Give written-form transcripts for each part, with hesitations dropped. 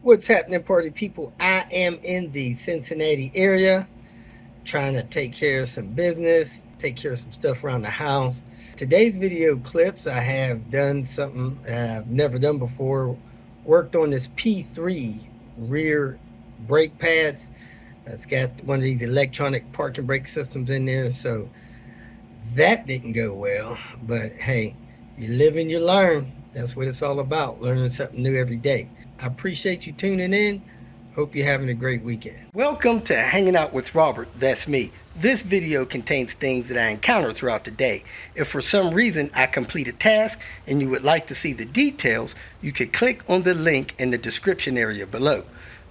What's happening, party people? I am in the Cincinnati area trying to take care of some business, take care of some stuff around the house. Today's video clips, I have done something I've never done before. Worked on this P3 rear brake pads. It's got one of these electronic parking brake systems in there, so that didn't go well. But hey, you live and you learn. That's what it's all about, learning something new every day. I appreciate you tuning in. Hope you're having a great weekend. Welcome to Hanging Out with Robert. That's me. This video contains things that I encounter throughout the day. If for some reason I complete a task and you would like to see the details, you could click on the link in the description area below.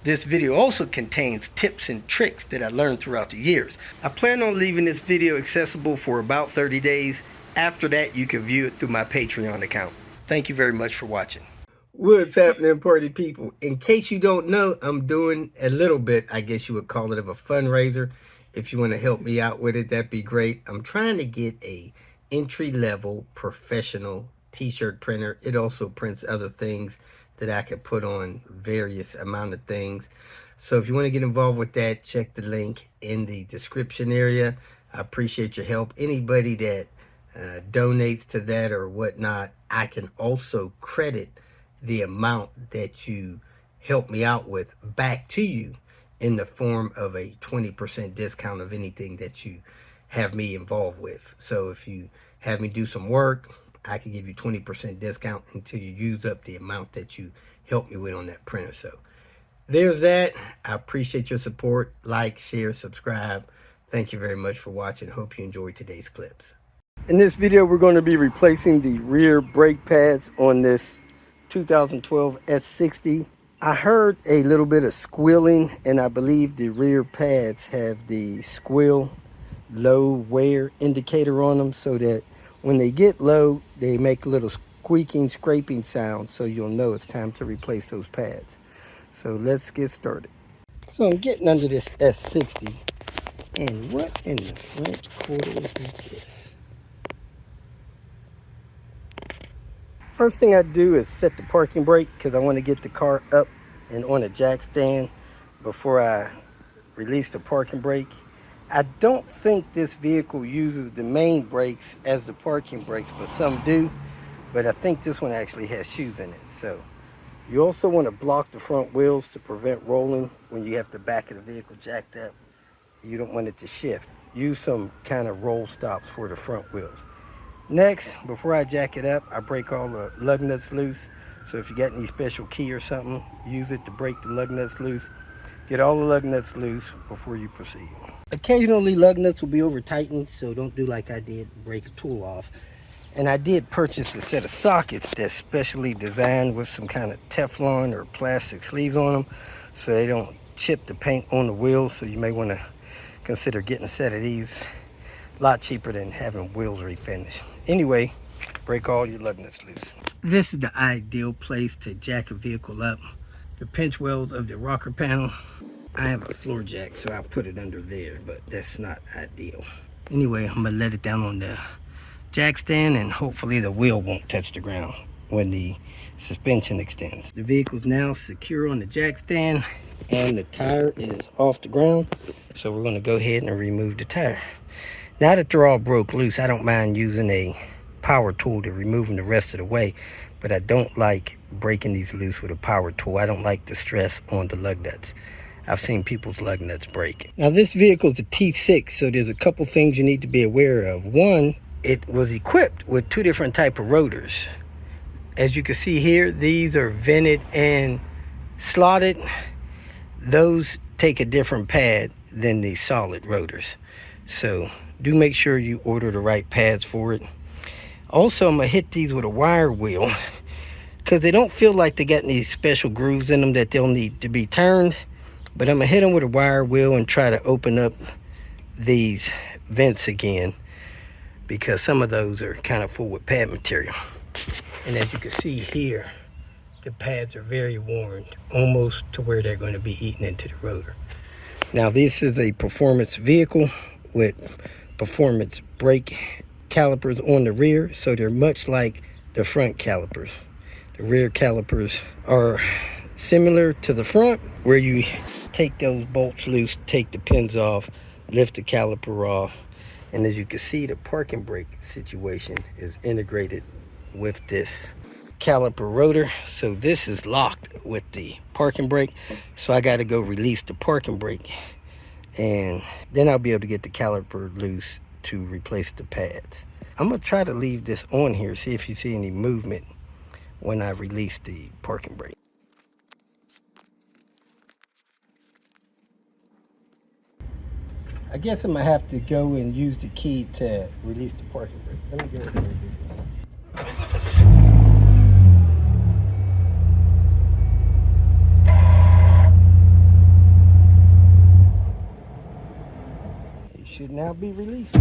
This video also contains tips and tricks that I learned throughout the years. I plan on leaving this video accessible for about 30 days. After that, you can view it through my Patreon account. Thank you very much for watching. What's happening, party people? In case you don't know, I'm doing a little bit, I guess you would call it, of a fundraiser. If you want to help me out with it, that'd be great. I'm trying to get a entry-level professional t-shirt printer. It also prints other things that I could put on various amount of things. So if you want to get involved with that, check the link in the description area. I appreciate your help. Anybody that donates to that or whatnot, I can also credit the amount that you help me out with back to you in the form of a 20% discount of anything that you have me involved with. So if you have me do some work, I can give you 20% discount until you use up the amount that you help me with on that printer. So there's that. I appreciate your support. Like, share, subscribe. Thank you very much for watching. Hope you enjoyed today's clips. In this video, we're going to be replacing the rear brake pads on this 2012 S60. I heard a little bit of squealing, and I believe the rear pads have the squeal low wear indicator on them, so that when they get low, they make a little squeaking, scraping sound, so you'll know it's time to replace those pads. So let's get started. So I'm getting under this S60, and what in the French quarters is this? First thing I do is set the parking brake, because I want to get the car up and on a jack stand before I release the parking brake. I don't think this vehicle uses the main brakes as the parking brakes, but some do. But I think this one actually has shoes in it. So you also want to block the front wheels to prevent rolling when you have the back of the vehicle jacked up. You don't want it to shift. Use some kind of roll stops for the front wheels. Next, before I jack it up, I break all the lug nuts loose. So if you got any special key or something, use it to break the lug nuts loose. Get all the lug nuts loose before you proceed. Occasionally, lug nuts will be over tightened, so don't do like I did, break a tool off. And I did purchase a set of sockets that's specially designed with some kind of Teflon or plastic sleeves on them, so they don't chip the paint on the wheels. So you may want to consider getting a set of these. A lot cheaper than having wheels refinished. Anyway, break all your lug nuts loose. This is the ideal place to jack a vehicle up. The pinch welds of the rocker panel. I have a floor jack, so I'll put it under there, but that's not ideal. Anyway, I'm gonna let it down on the jack stand, and hopefully the wheel won't touch the ground when the suspension extends. The vehicle's now secure on the jack stand, and the tire is off the ground, so we're gonna go ahead and remove the tire. Now that they're all broke loose, I don't mind using a power tool to remove them the rest of the way, but I don't like breaking these loose with a power tool. I don't like the stress on the lug nuts. I've seen people's lug nuts break. Now this vehicle is a T6, so there's a couple things you need to be aware of. One, it was equipped with two different type of rotors. As you can see here, these are vented and slotted. Those take a different pad than the solid rotors. So do make sure you order the right pads for it. Also, I'm gonna hit these with a wire wheel, because they don't feel like they got any special grooves in them that they'll need to be turned. But I'm gonna hit them with a wire wheel and try to open up these vents again, because some of those are kind of full with pad material. And as you can see here, the pads are very worn, almost to where they're going to be eaten into the rotor. Now this is a performance vehicle with performance brake calipers on the rear, so they're much like the front calipers. The rear calipers are similar to the front, where you take those bolts loose, take the pins off, lift the caliper off. And as you can see, the parking brake situation is integrated with this caliper rotor. So this is locked with the parking brake. So I got to go release the parking brake, and then I'll be able to get the caliper loose to replace the pads. I'm gonna try to leave this on here, see if you see any movement when I release the parking brake. I guess I'm gonna have to go and use the key to release the parking brake. Let me go ahead and do this. It should now be released.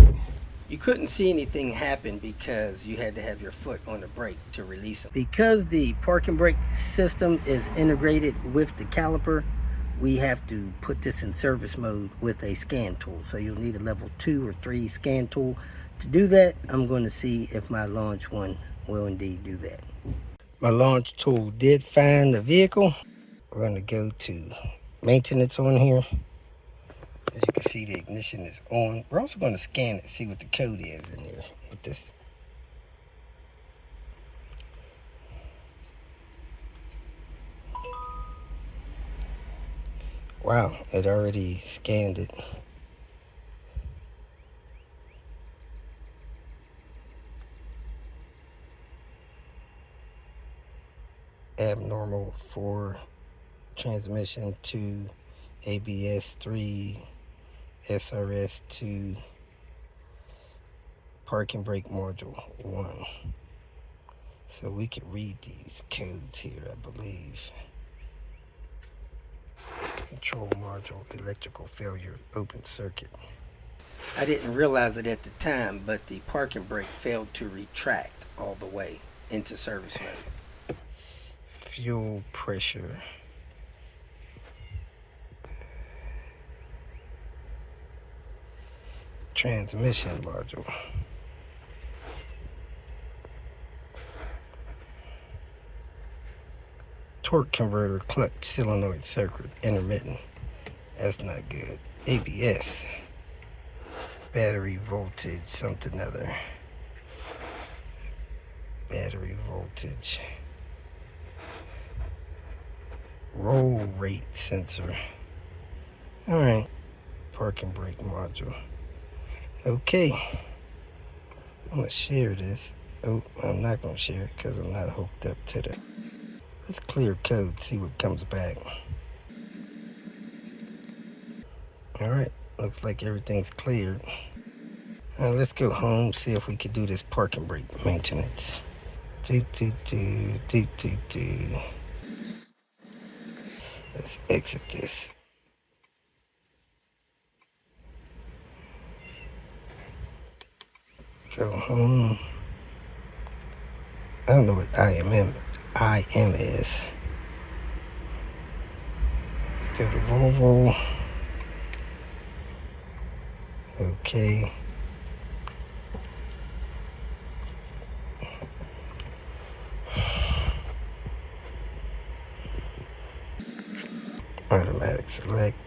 You couldn't see anything happen because you had to have your foot on the brake to release them. Because the parking brake system is integrated with the caliper, we have to put this in service mode with a scan tool. So you'll need a level 2 or 3 scan tool. To do that, I'm going to see if my launch one will indeed do that. My launch tool did find the vehicle. We're going to go to maintenance on here. As you can see, the ignition is on. We're also going to scan it, see what the code is in there with this. Wow, it already scanned it. Abnormal 4, transmission 2, ABS 3, SRS 2, parking brake module 1. So we can read these codes here, I believe. Control module, electrical failure, open circuit. I didn't realize it at the time, but the parking brake failed to retract all the way into service mode. Fuel pressure. Transmission module. Torque converter, clutch, solenoid circuit, intermittent. That's not good. ABS. Battery voltage, something other. Battery voltage. Roll rate sensor. Alright. Parking brake module. Okay. I'm going to share this. Oh, I'm not going to share it because I'm not hooked up to the... Let's clear code, see what comes back. Alright, looks like everything's cleared. Let's go home, see if we can do this parking brake maintenance. Let's exit this. Go home. I don't know what IM is. Let's go to Volvo. Okay. Automatic select.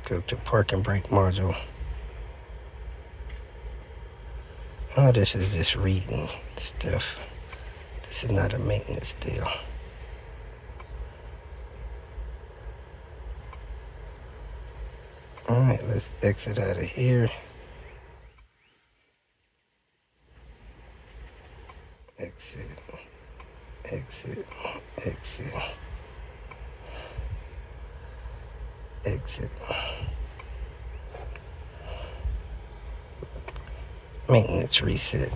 Go to parking brake module. Oh, this is just reading stuff. This is not a maintenance deal. Alright, let's exit out of here. Exit, exit, exit, exit. Maintenance reset.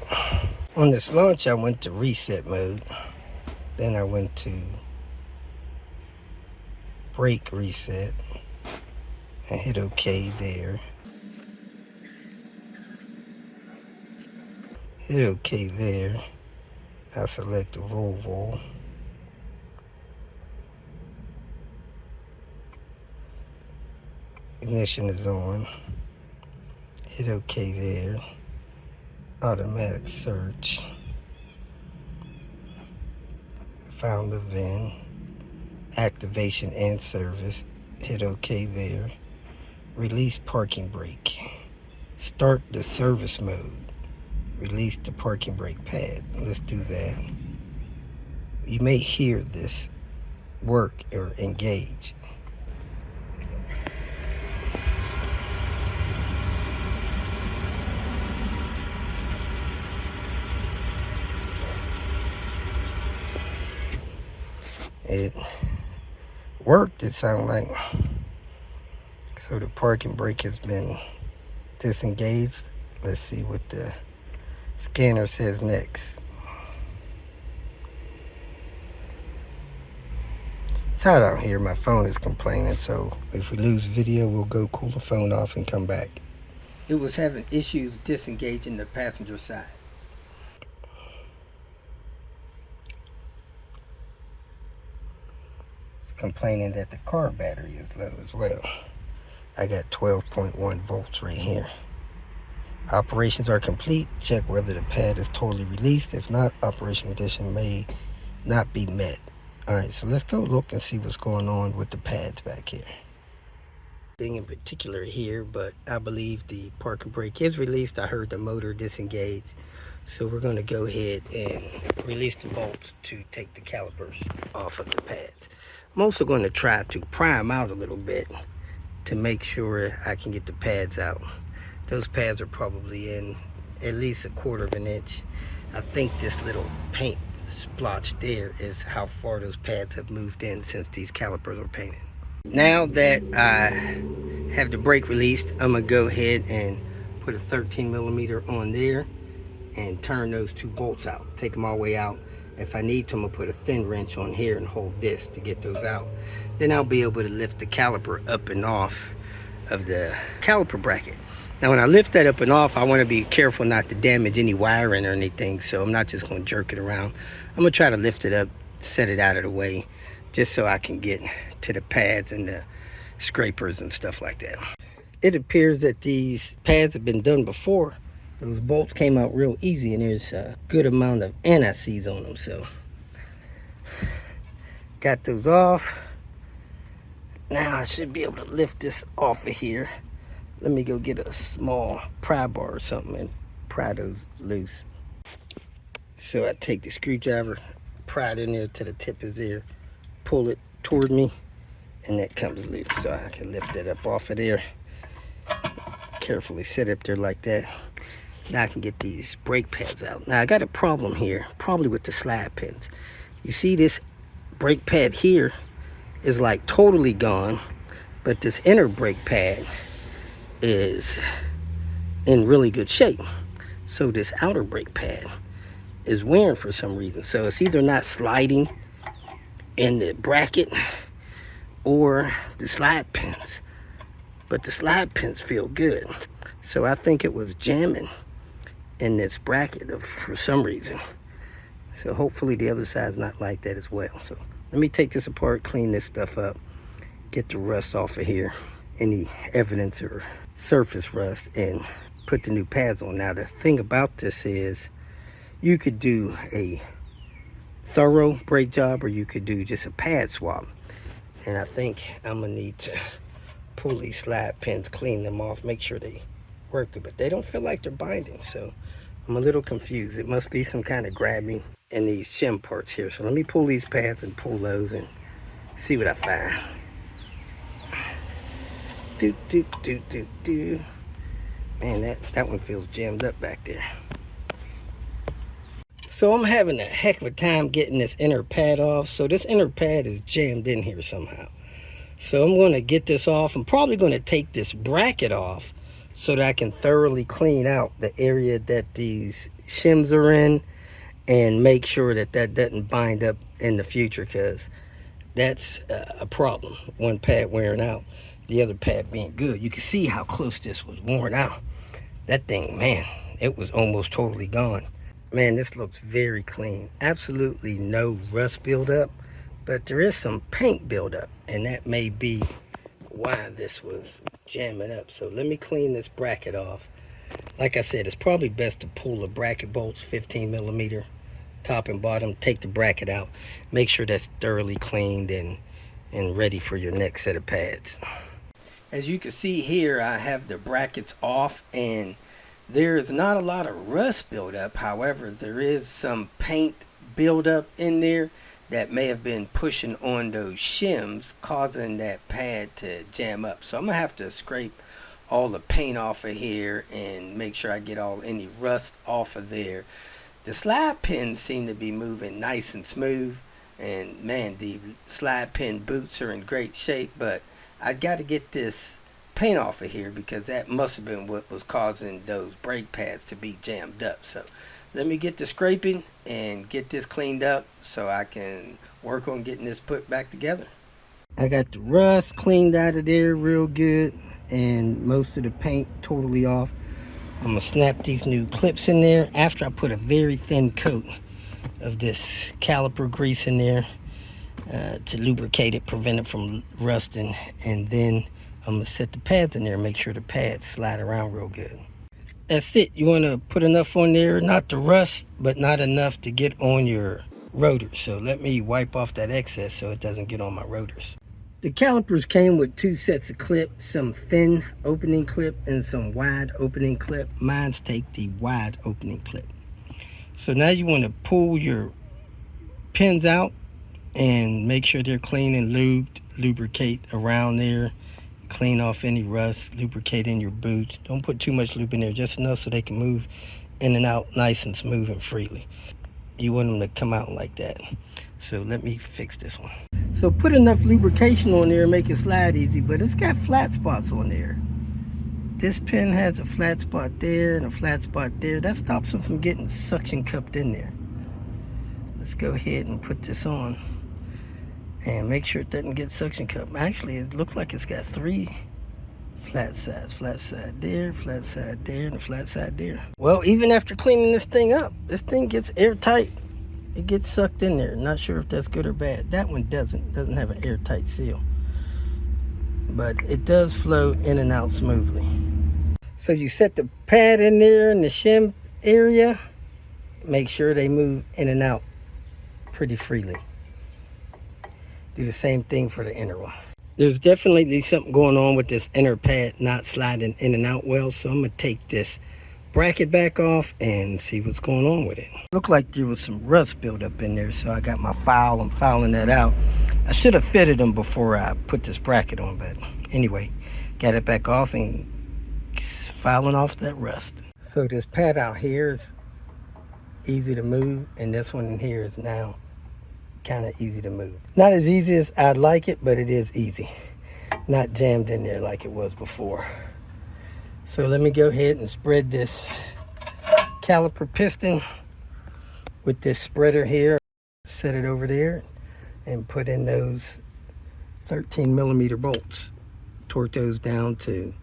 On this launch, I went to reset mode. Then I went to brake reset. I hit OK there. Hit OK there. I select the Volvo. Ignition is on. Hit OK there. Automatic search. Found the VIN. Activation and service. Hit OK there. Release parking brake. Start the service mode. Release the parking brake pad. Let's do that. You may hear this work or engage. It worked, it sounded like. So the parking brake has been disengaged. Let's see what the scanner says next. It's hot out here. My phone is complaining, so if we lose video, we'll go cool the phone off and come back. It was having issues disengaging the passenger side. It's complaining that the car battery is low as well. I got 12.1 volts right here. Operations are complete. Check whether the pad is totally released. If not, operation condition may not be met. Alright, so let's go look and see what's going on with the pads back here. Thing in particular here, but I believe the parking brake is released. I heard the motor disengage. So we're going to go ahead and release the bolts to take the calipers off of the pads. I'm also going to try to pry them out a little bit to make sure I can get the pads out. Those pads are probably in at least 1/4 of an inch. I think this little paint splotch there is how far those pads have moved in since these calipers are painted. Now that I have the brake released, I'm gonna go ahead and put a 13mm on there and turn those 2 bolts out. Take them all the way out. If I need to, I'm gonna put a thin wrench on here and hold this to get those out. Then I'll be able to lift the caliper up and off of the caliper bracket. Now when I lift that up and off, I want to be careful not to damage any wiring or anything, so I'm not just going to jerk it around. I'm going to try to lift it up, set it out of the way, just so I can get to the pads and the scrapers and stuff like that. It appears that these pads have been done before. Those bolts came out real easy, and there's a good amount of anti-seize on them, so got those off. Now I should be able to lift this off of here. Let me go get a small pry bar or something and pry those loose. So I take the screwdriver, pry it in there till the tip is there, pull it toward me, and that comes loose. So I can lift that up off of there. Carefully set it up there like that. Now I can get these brake pads out. Now I got a problem here, probably with the slide pins. You see this brake pad here is like totally gone, but this inner brake pad is in really good shape. So this outer brake pad is wearing for some reason. So it's either not sliding in the bracket or the slide pins, but the slide pins feel good. So I think it was jamming in this bracket for some reason. So hopefully the other side's not like that as well. So let me take this apart, clean this stuff up, get the rust off of here, any evidence or surface rust, and put the new pads on. Now the thing about this is you could do a thorough brake job or you could do just a pad swap. And I think I'm gonna need to pull these slide pins, clean them off, make sure they work good, but they don't feel like they're binding. So I'm a little confused. It must be some kind of grabbing in these shim parts here. So let me pull these pads and pull those and see what I find. Man, that one feels jammed up back there. So I'm having a heck of a time getting this inner pad off. So this inner pad is jammed in here somehow. So I'm going to get this off. I'm probably going to take this bracket off so that I can thoroughly clean out the area that these shims are in and make sure that that doesn't bind up in the future, because that's a problem. One pad wearing out, the other pad being good. You can see how close this was worn out. That thing, man, it was almost totally gone. Man, this looks very clean. Absolutely no rust buildup, but there is some paint buildup, and that may be why this was jamming up. So let me clean this bracket off. Like I said, it's probably best to pull the bracket bolts 15 millimeter top and bottom, take the bracket out, make sure that's thoroughly cleaned and ready for your next set of pads. As you can see here, I have the brackets off and there is not a lot of rust buildup. However, there is some paint buildup in there that may have been pushing on those shims, causing that pad to jam up. So I'm gonna have to scrape all the paint off of here and make sure I get any rust off of there. The slide pins seem to be moving nice and smooth, and man, the slide pin boots are in great shape, but I got to get this paint off of here because that must have been what was causing those brake pads to be jammed up. So let me get the scraping and get this cleaned up so I can work on getting this put back together. I got the rust cleaned out of there real good and most of the paint totally off. I'm gonna snap these new clips in there after I put a very thin coat of this caliper grease in there to lubricate it, prevent it from rusting, and then I'm gonna set the pads in there and make sure the pads slide around real good. That's it. You want to put enough on there, not to rust, but not enough to get on your rotors. So let me wipe off that excess so it doesn't get on my rotors. The calipers came with two sets of clips, some thin opening clip and some wide opening clip. Mine's take the wide opening clip. So now you want to pull your pins out and make sure they're clean and lubed. Lubricate around there, clean off any rust, lubricate in your boots. Don't put too much lube in there, just enough so they can move in and out nice and smooth and freely. You want them to come out like that. So let me fix this one. So put enough lubrication on there and make it slide easy, but it's got flat spots on there. This pin has a flat spot there and a flat spot there. That stops them from getting suction cupped in there. Let's go ahead and put this on and make sure it doesn't get suction cupped. Actually, it looks like it's got three flat side there, flat side there, and a flat side there. Well, even after cleaning this thing up, this thing gets airtight. It gets sucked in there. Not sure if that's good or bad. That one doesn't have an airtight seal, but it does flow in and out smoothly. So you set the pad in there in the shim area. Make sure they move in and out pretty freely. Do the same thing for the inner one. There's definitely something going on with this inner pad not sliding in and out well, so I'm gonna take this bracket back off and see what's going on with it. Looked like there was some rust buildup in there, so I got my file. I'm filing that out. I should have fitted them before I put this bracket on, but anyway, got it back off and filing off that rust. So this pad out here is easy to move, and this one in here is now kind of easy to move. Not as easy as I'd like it, but it is easy. Not jammed in there like it was before. So let me go ahead and spread this caliper piston with this spreader here. Set it over there and put in those 13 millimeter bolts. Torque those down to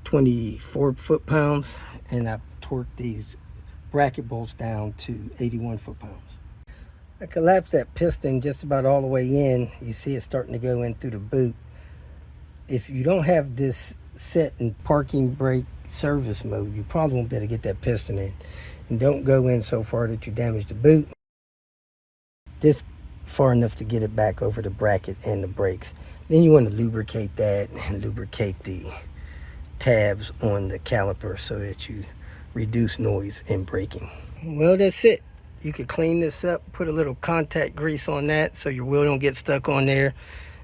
24 foot-pounds, and I torqued these bracket bolts down to 81 foot-pounds. I collapsed that piston just about all the way in. You see it starting to go in through the boot. If you don't have this set in parking brake service mode, you probably won't be able to get that piston in. And don't go in so far that you damage the boot. Just far enough to get it back over the bracket and the brakes. Then you want to lubricate that and lubricate the tabs on the caliper so that you reduce noise in braking. Well, that's it. You could clean this up, put a little contact grease on that so your wheel don't get stuck on there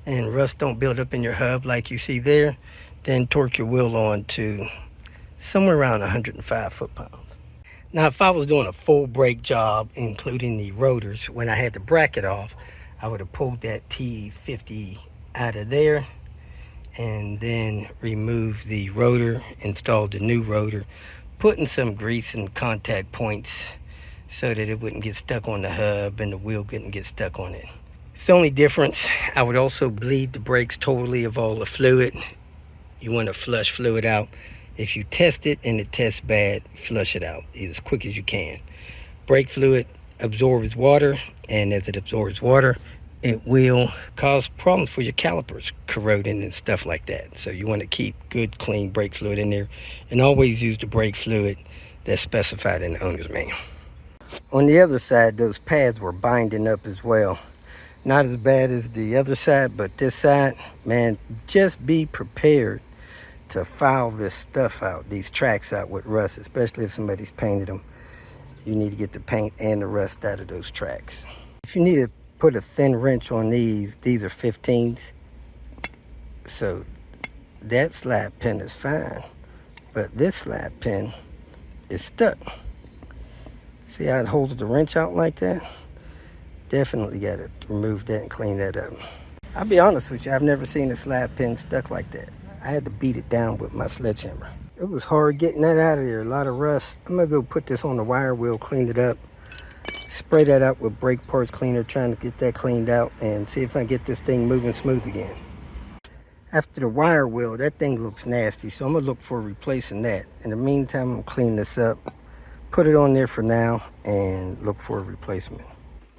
and rust don't build up in your hub like you see there. Then torque your wheel on to somewhere around 105 foot-pounds. Now, if I was doing a full brake job, including the rotors, when I had the bracket off, I would have pulled that T50 out of there and then removed the rotor, installed the new rotor, putting some grease and contact points so that it wouldn't get stuck on the hub and the wheel couldn't get stuck on it. It's the only difference. I would also bleed the brakes totally of all the fluid. You want to flush fluid out. If you test it and it tests bad, flush it out as quick as you can. Brake fluid absorbs water, and as it absorbs water, it will cause problems for your calipers corroding and stuff like that. So you want to keep good clean brake fluid in there, and always use the brake fluid that's specified in the owner's manual. On the other side, those pads were binding up as well. Not as bad as the other side, but this side, man, just be prepared to file this stuff out, these tracks out with rust, especially if somebody's painted them. You need to get the paint and the rust out of those tracks. If you need to put a thin wrench on these are 15s. So that slide pin is fine, but this slide pin is stuck. See how it holds the wrench out like that? Definitely got to remove that and clean that up. I'll be honest with you, I've never seen a slide pin stuck like that. I had to beat it down with my sledgehammer. It was hard getting that out of there, a lot of rust. I'm gonna go put this on the wire wheel, clean it up, spray that out with brake parts cleaner, trying to get that cleaned out and see if I can get this thing moving smooth again. After the wire wheel, that thing looks nasty, so I'm gonna look for replacing that. In the meantime, I'm gonna clean this up, put it on there for now, and look for a replacement.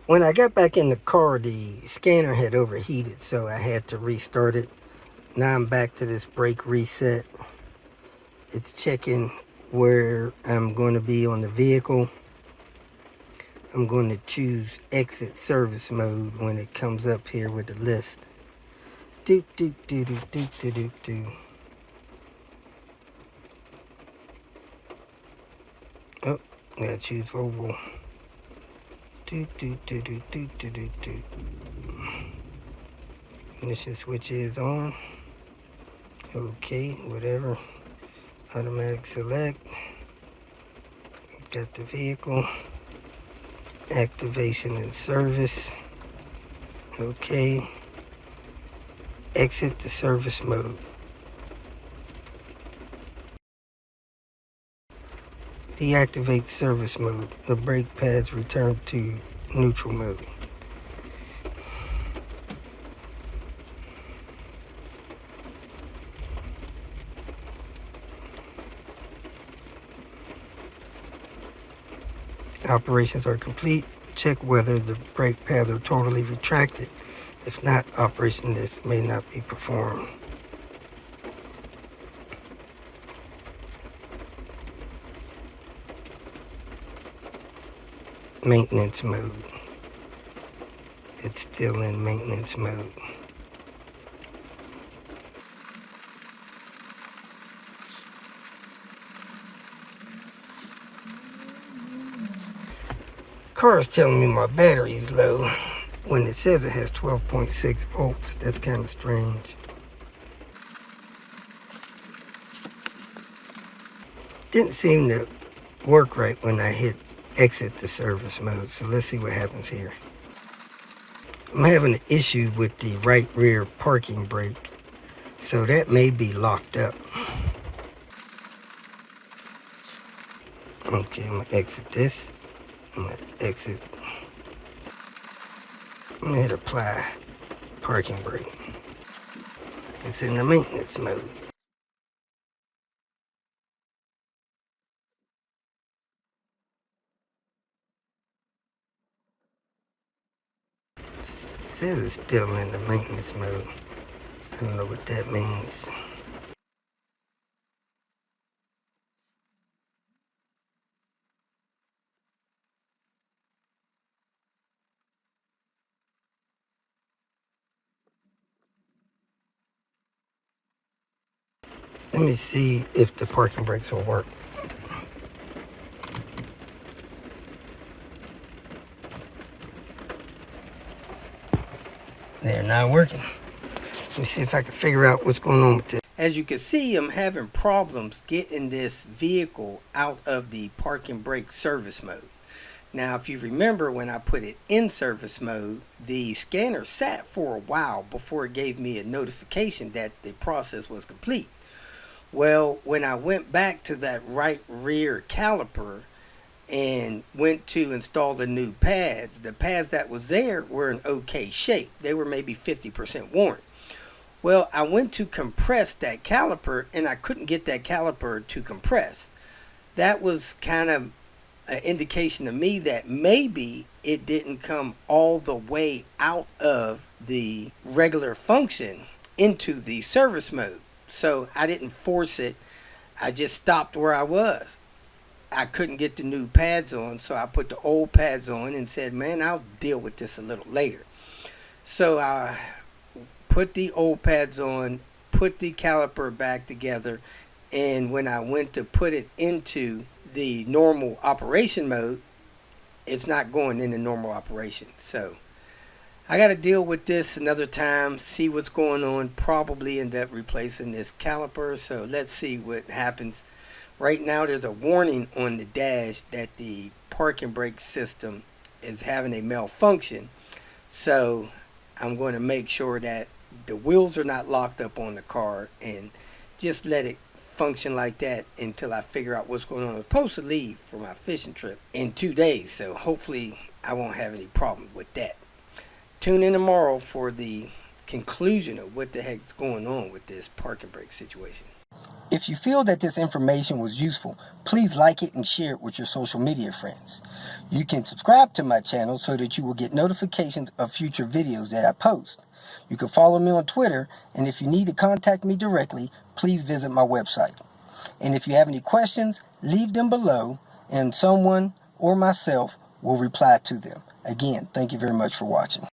When I got back in the car, the scanner had overheated, so I had to restart it. Now I'm back to this brake reset. It's checking where I'm going to be on the vehicle. I'm going to choose exit service mode when it comes up here with the list. Do do do do do do do do. Oh, I gotta choose Volvo. Do do do do do do do do. Ignition switch is on. Okay, whatever. Automatic select. Got the vehicle. Activation and service. Okay. Exit the service mode. Deactivate service mode. The brake pads return to neutral mode. Operations are complete. Check whether the brake pads are totally retracted. If not, operation may not be performed. Maintenance mode. It's still in maintenance mode. Car is telling me my battery is low when it says it has 12.6 volts. That's kind of strange. Didn't seem to work right when I hit exit the service mode. So let's see what happens here. I'm having an issue with the right rear parking brake, so that may be locked up. Okay, I'm gonna exit this. I'm gonna exit. I'm gonna hit apply parking brake. It's in the maintenance mode. It says it's still in the maintenance mode. I don't know what that means. Let me see if the parking brakes will work. They're not working. Let me see if I can figure out what's going on with this. As you can see, I'm having problems getting this vehicle out of the parking brake service mode. Now, if you remember when I put it in service mode, the scanner sat for a while before it gave me a notification that the process was complete. Well, when I went back to that right rear caliper and went to install the new pads, the pads that was there were in okay shape. They were maybe 50% worn. Well, I went to compress that caliper and I couldn't get that caliper to compress. That was kind of an indication to me that maybe it didn't come all the way out of the regular function into the service mode. So I didn't force it. I just stopped where I was. I couldn't get the new pads on, so I put the old pads on and said, man, I'll deal with this a little later. So I put the old pads on, put the caliper back together, and when I went to put it into the normal operation mode, it's not going into normal operation. So I got to deal with this another time, see what's going on, probably end up replacing this caliper. So let's see what happens. Right now there's a warning on the dash that the parking brake system is having a malfunction. So I'm going to make sure that the wheels are not locked up on the car and just let it function like that until I figure out what's going on. I'm supposed to leave for my fishing trip in 2 days, so hopefully I won't have any problem with that. Tune in tomorrow for the conclusion of what the heck is going on with this parking brake situation. If you feel that this information was useful, please like it and share it with your social media friends. You can subscribe to my channel so that you will get notifications of future videos that I post. You can follow me on Twitter, and if you need to contact me directly, please visit my website. And if you have any questions, leave them below, and someone or myself will reply to them. Again, thank you very much for watching.